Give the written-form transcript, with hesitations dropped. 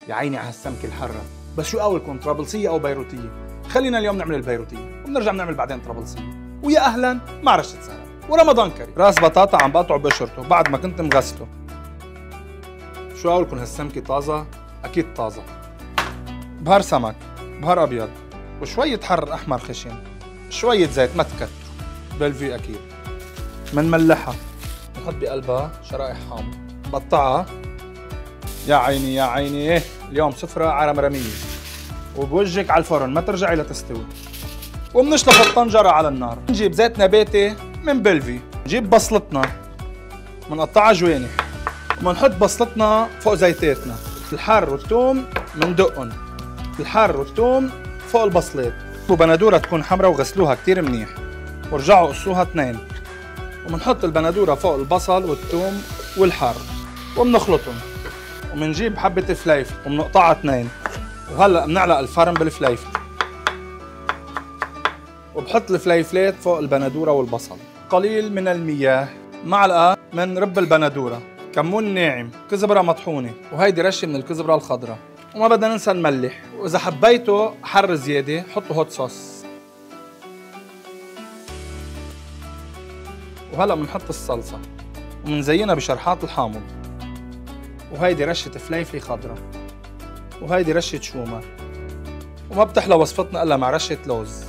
يا عيني على السمكة الحرة. بس شو قولكم، طرابلسية أو بيروتية؟ خلينا اليوم نعمل البيروتية وبنرجع نعمل بعدين طرابلسية. ويا أهلا مع رشة سلام ورمضان كريم. راس بطاطا عم بقطعه بقشرته بعد ما كنت مغسله. شو قولكم، هالسمكة طازة؟ أكيد طازة. بهار سمك، بهار أبيض، وشوية حر أحمر خشن، شوية زيت ما تكتروا، بلفي أكيد. منملحها، نحط بقلبها شرائح حامض، بقطعها. يا عيني يا عيني، اليوم سفرة على مرمية، وبوجهك على الفرن ما ترجعي لتستوي. وبنشلح الطنجرة على النار. نجيب زيت نباتي من بلفي، نجيب بصلتنا منقطعها جوانح، ومنحط بصلتنا فوق زيتاتنا. الحر والثوم مندقن، الحر والثوم فوق البصلات. وبندورة تكون حمرا وغسلوها كتير منيح، ورجعوا قصوها 2. ومنحط البندورة فوق البصل والثوم والحر ومنخلطهم. ومنجيب حبة فليفل ومنقطعها 2. وهلأ بنعلق الفرن بالفليفل، وبحط الفليفلات فوق البندورة والبصل. قليل من المياه، معلقة من رب البندورة، كمون ناعم، كزبرة مطحونة، وهيدي رشة من الكزبرة الخضراء. وما بدنا ننسى نملح، وإذا حبيتوا حر زيادة حطوا هوت صوص. وهلأ بنحط الصلصة ومنزينها بشرحات الحامض. وهيدي رشة فليفلة خضراء، وهيدي رشة شومة. وما بتحلى وصفتنا إلا مع رشة لوز.